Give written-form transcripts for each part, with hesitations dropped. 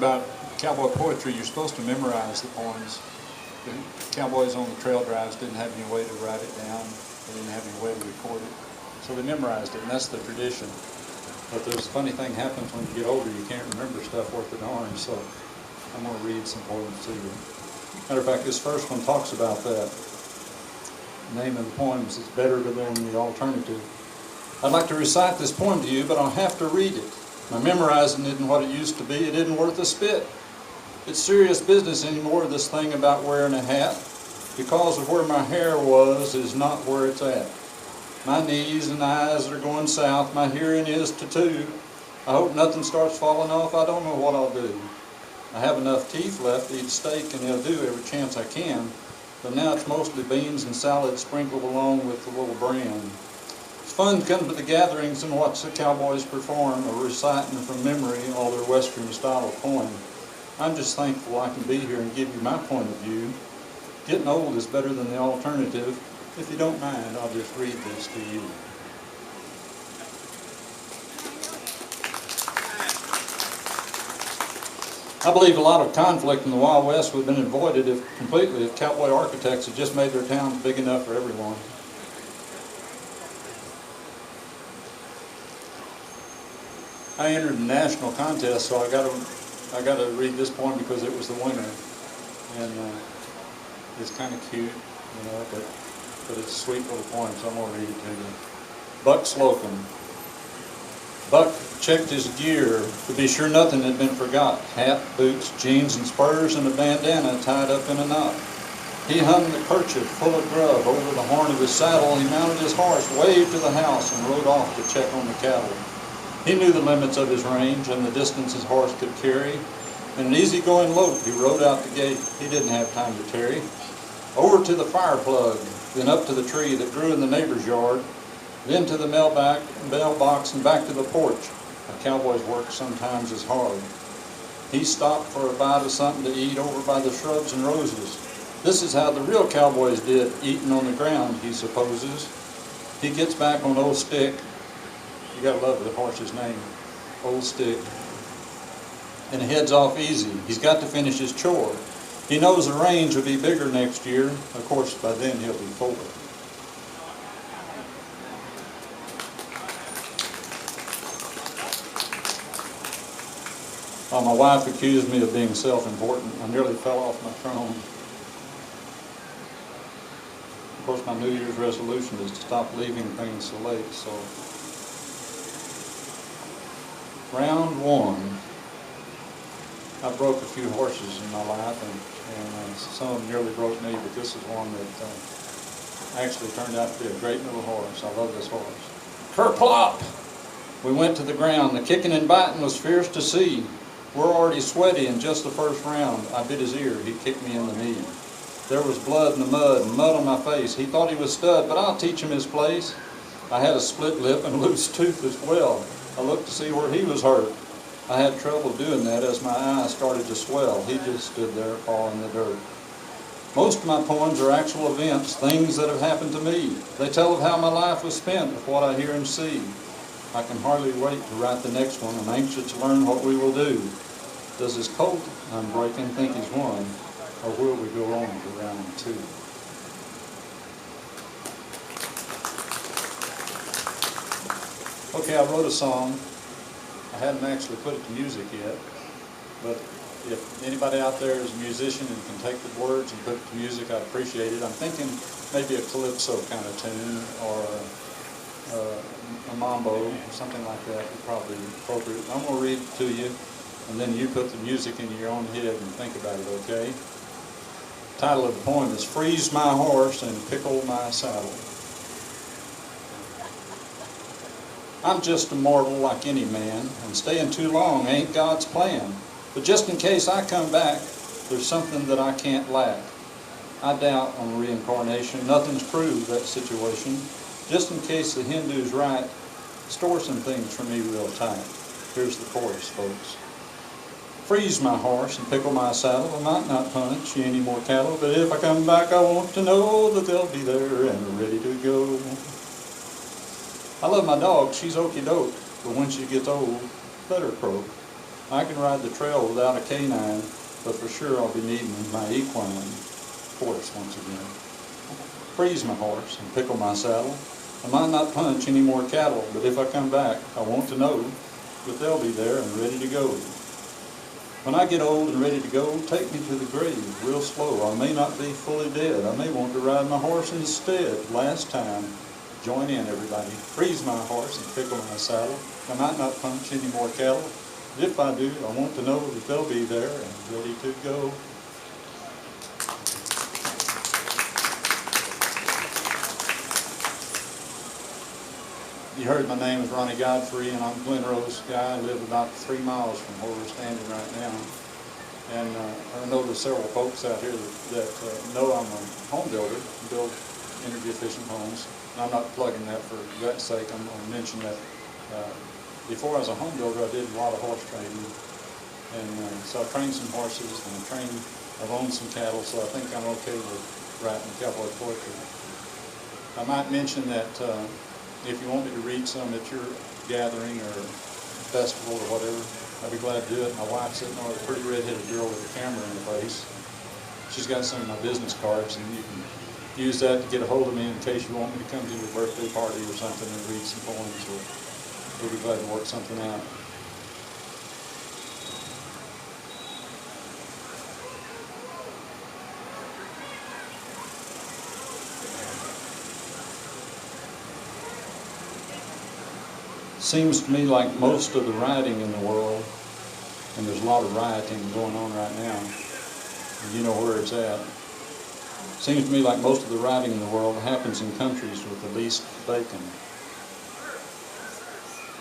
About cowboy poetry, you're supposed to memorize the poems. The cowboys on the trail drives didn't have any way to write it down. They didn't have any way to record it. So they memorized it, and that's the tradition. But there's a funny thing happens when you get older. You can't remember stuff worth a darn, so I'm going to read some poems to you. Matter of fact, this first one talks about that. The name of the poem is Better Than the Alternative. I'd like to recite this poem to you, but I'll have to read it. My memorizing isn't what it used to be. It isn't worth a spit. It's serious business anymore, this thing about wearing a hat. Because of where my hair was is not where it's at. My knees and eyes are going south. My hearing is tattooed. I hope nothing starts falling off. I don't know what I'll do. I have enough teeth left to eat steak, and they'll do every chance I can. But now it's mostly beans and salad sprinkled along with a little bran. It's fun to come to the gatherings and watch the cowboys perform or reciting from memory all their western style of poem. I'm just thankful I can be here and give you my point of view. Getting old is better than the alternative. If you don't mind, I'll just read this to you. I believe a lot of conflict in the Wild West would have been avoided completely if cowboy architects had just made their towns big enough for everyone. I entered a national contest, so I got to read this poem because it was the winner, and it's kind of cute, you know, but it's a sweet little poem, so I'm going to read it to you. Buck Slocum. Buck checked his gear to be sure nothing had been forgot. Hat, boots, jeans, and spurs, and a bandana tied up in a knot. He hung the kerchief full of grub over the horn of his saddle. He mounted his horse, waved to the house, and rode off to check on the cattle. He knew the limits of his range and the distance his horse could carry. In an easy-going lope, he rode out the gate. He didn't have time to tarry. Over to the fire plug, then up to the tree that grew in the neighbor's yard, then to the mailbox and back to the porch. A cowboy's work sometimes is hard. He stopped for a bite of something to eat over by the shrubs and roses. This is how the real cowboys did, eating on the ground, he supposes. He gets back on Old Stick. You gotta love the horse's name, Old Stick. And heads off easy. He's got to finish his chore. He knows the range will be bigger next year. Of course, by then he'll be 4. My wife accused me of being self-important. I nearly fell off my throne. Of course, my New Year's resolution is to stop leaving things so late, so. Round 1. I broke a few horses in my life, and some of them nearly broke me, but this is one that actually turned out to be a great little horse. I love this horse. Kerplop! We went to the ground. The kicking and biting was fierce to see. We're already sweaty in just the first round. I bit his ear. He kicked me in the knee. There was blood in the mud and mud on my face. He thought he was stud, but I'll teach him his place. I had a split lip and a loose tooth as well. I looked to see where he was hurt. I had trouble doing that as my eyes started to swell. He just stood there, paw in the dirt. Most of my poems are actual events, things that have happened to me. They tell of how my life was spent with what I hear and see. I can hardly wait to write the next one. I'm anxious to learn what we will do. Does this colt I'm breaking think he's won, or will we go on to round 2? Okay, I wrote a song. I hadn't actually put it to music yet, but if anybody out there is a musician and can take the words and put it to music, I'd appreciate it. I'm thinking maybe a calypso kind of tune, or a mambo, or something like that would probably be appropriate. I'm going to read it to you, and then you put the music in your own head and think about it, okay? The title of the poem is Freeze My Horse and Pickle My Saddle. I'm just a mortal like any man, and staying too long ain't God's plan. But just in case I come back, there's something that I can't lack. I doubt on reincarnation. Nothing's proved that situation. Just in case the Hindu's right, store some things for me real tight. Here's the chorus, folks. Freeze my horse and pickle my saddle. I might not punch you any more cattle, but if I come back, I want to know that they'll be there and ready to go. I love my dog, she's okie doke, but when she gets old, let her croak. I can ride the trail without a canine, but for sure I'll be needing my equine horse once again. Freeze my horse and pickle my saddle. I might not punch any more cattle, but if I come back, I want to know that they'll be there and ready to go. When I get old and ready to go, take me to the grave real slow. I may not be fully dead. I may want to ride my horse instead. Last time, join in everybody. Freeze my horse and pickle my saddle. I might not punch any more cattle. But if I do, I want to know that they'll be there and ready to go. You heard my name is Ronnie Godfrey, and I'm Glen guy. I live about 3 miles from where we're standing right now. And I know there's several folks out here that know I'm a home builder, build energy efficient homes. And I'm not plugging that for that sake. I'm going to mention that before I was a home builder, I did a lot of horse training. And so I trained some horses, and I've owned some cattle, so I think I'm okay with writing cowboy poetry. I might mention that if you want me to read some at your gathering or festival or whatever, I'd be glad to do it. My wife's sitting over a pretty red-headed girl with a camera in her face. She's got some of my business cards, and you can use that to get a hold of me in case you want me to come to your birthday party or something and read some poems. We'll be glad to work something out. Seems to me like most of the rioting in the world, and there's a lot of rioting going on right now, and you know where it's at. Seems to me like most of the rioting in the world happens in countries with the least bacon.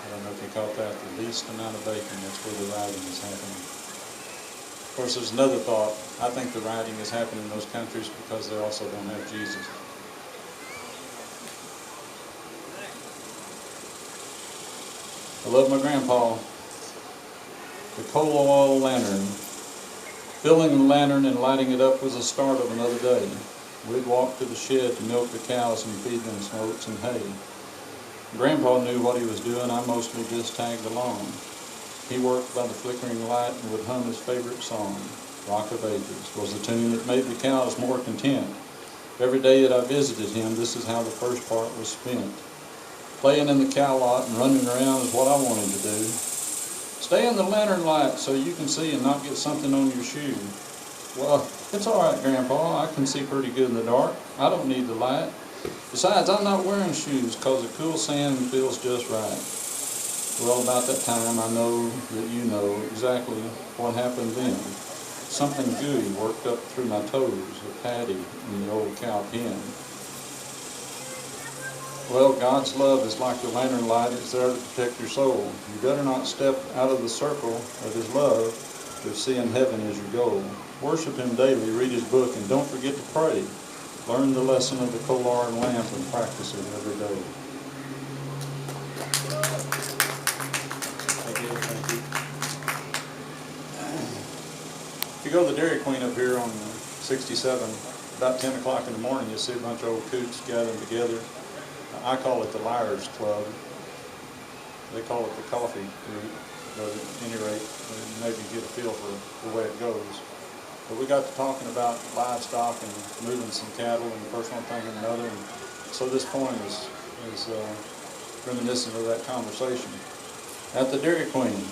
I don't know if you caught that, the least amount of bacon, that's where the rioting is happening. Of course, there's another thought. I think the rioting is happening in those countries because they also don't have Jesus. I love my grandpa. The coal oil lantern. Filling the lantern and lighting it up was the start of another day. We'd walk to the shed to milk the cows and feed them smokes and hay. Grandpa knew what he was doing. I mostly just tagged along. He worked by the flickering light and would hum his favorite song. Rock of Ages was the tune that made the cows more content. Every day that I visited him, this is how the first part was spent. Playing in the cow lot and running around is what I wanted to do. Stay in the lantern light so you can see and not get something on your shoe. Well, it's all right, Grandpa. I can see pretty good in the dark. I don't need the light. Besides, I'm not wearing shoes because the cool sand feels just right. Well, about that time, I know that you know exactly what happened then. Something gooey worked up through my toes, a patty in the old cow pen. Well, God's love is like the lantern light. It's there to protect your soul. You better not step out of the circle of His love if seeing heaven is your goal. Worship Him daily, read His book, and don't forget to pray. Learn the lesson of the coal iron lamp and practice it every day. Thank you. Thank you. If you go to the Dairy Queen up here on 67, about 10 o'clock in the morning, you'll see a bunch of old coots gathering together. I call it the Liars Club. They call it the coffee group, but at any rate, maybe get a feel for the way it goes. But we got to talking about livestock and moving some cattle, and the first one thing and another, and so this poem is reminiscent of that conversation. At the Dairy Queen,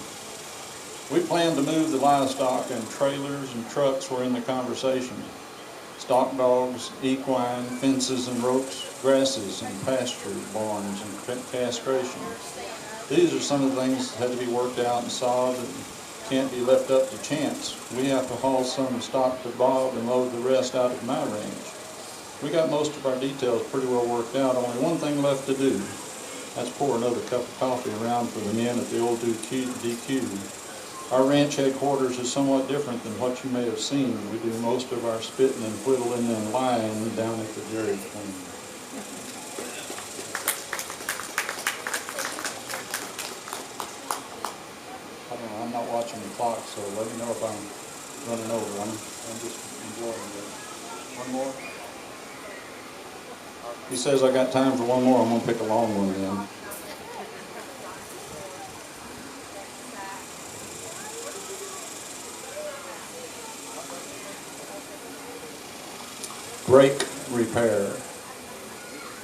we planned to move the livestock, and trailers and trucks were in the conversation. Stock dogs, equine, fences and ropes, grasses and pasture barns and castration. These are some of the things that had to be worked out and solved and can't be left up to chance. We have to haul some stock to Bob and load the rest out at my ranch. We got most of our details pretty well worked out. Only one thing left to do. That's pour another cup of coffee around for the men at the old DQ. Our ranch headquarters is somewhat different than what you may have seen. We do most of our spitting and whittling and lying down at the Dairy Queen. I don't know, I'm not watching the clock, so let me know if I'm running over. I'm just enjoying it. One more? He says I got time for one more. I'm going to pick a long one then. brake repair.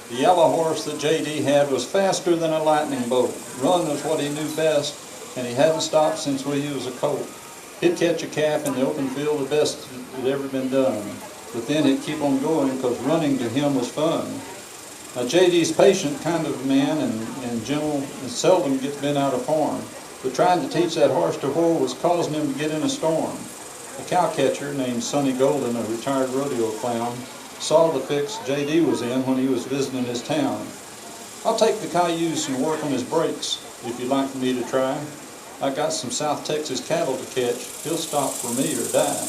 The yellow horse that J.D. had was faster than a lightning bolt. Run was what he knew best, and he hadn't stopped since he was a colt. He'd catch a calf in the open field the best that had ever been done. But then he'd keep on going because running to him was fun. Now J.D.'s patient kind of man and gentle and seldom gets bent out of form. But trying to teach that horse to whoa was causing him to get in a storm. A cow catcher named Sonny Golden, a retired rodeo clown, saw the fix J.D. was in when he was visiting his town. I'll take the cayuse and work on his brakes, if you'd like me to try. I got some South Texas cattle to catch. He'll stop for me or die.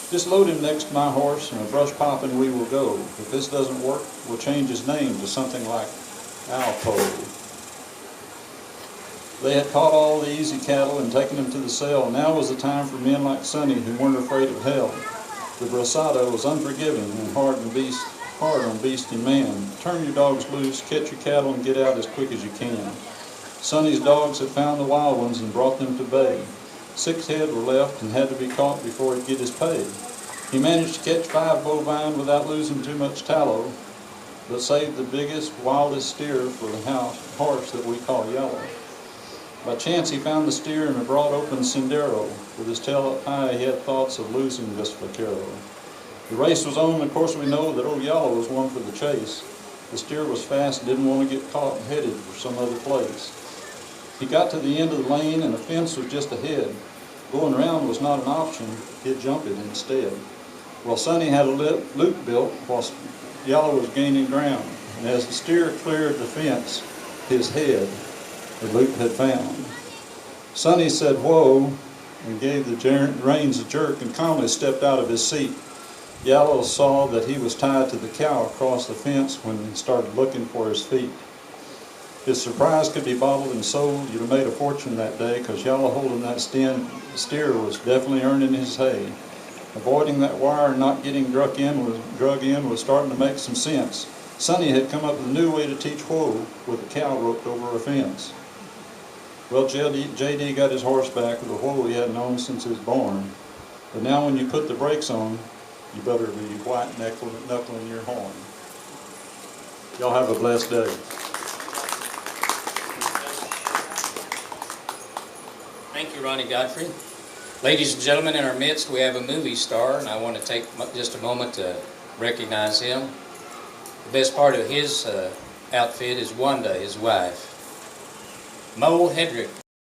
Just load him next to my horse and a brush pop and we will go. If this doesn't work, we'll change his name to something like Alpo. They had caught all the easy cattle and taken them to the sale. Now was the time for men like Sonny who weren't afraid of hell. The brasado was unforgiving and hard on beast and man. Turn your dogs loose, catch your cattle, and get out as quick as you can. Sonny's dogs had found the wild ones and brought them to bay. 6 head were left and had to be caught before he'd get his pay. He managed to catch 5 bovine without losing too much tallow, but saved the biggest, wildest steer for the horse that we call Yellow. By chance he found the steer in a broad open sendero. With his tail up high, he had thoughts of losing this vaquero. The race was on, and of course we know that old Yellow was one for the chase. The steer was fast and didn't want to get caught and headed for some other place. He got to the end of the lane and the fence was just ahead. Going around was not an option, he'd jump it instead. Well, Sonny had a loop built while Yellow was gaining ground, and as the steer cleared the fence, his head the loop had found. Sonny said, "Whoa," and gave the reins a jerk and calmly stepped out of his seat. Yellow saw that he was tied to the cow across the fence when he started looking for his feet. His surprise could be bottled and sold. You'd have made a fortune that day, because Yellow holding that steer was definitely earning his hay. Avoiding that wire and not getting drug in was starting to make some sense. Sonny had come up with a new way to teach whoa with a cow roped over a fence. Well, J.D. got his horse back with a whoa he hadn't known since he was born. But now when you put the brakes on, you better be white knuckling your horn. Y'all have a blessed day. Thank you, Ronnie Godfrey. Ladies and gentlemen, in our midst we have a movie star, and I want to take just a moment to recognize him. The best part of his outfit is Wanda, his wife. Mo Hedrick.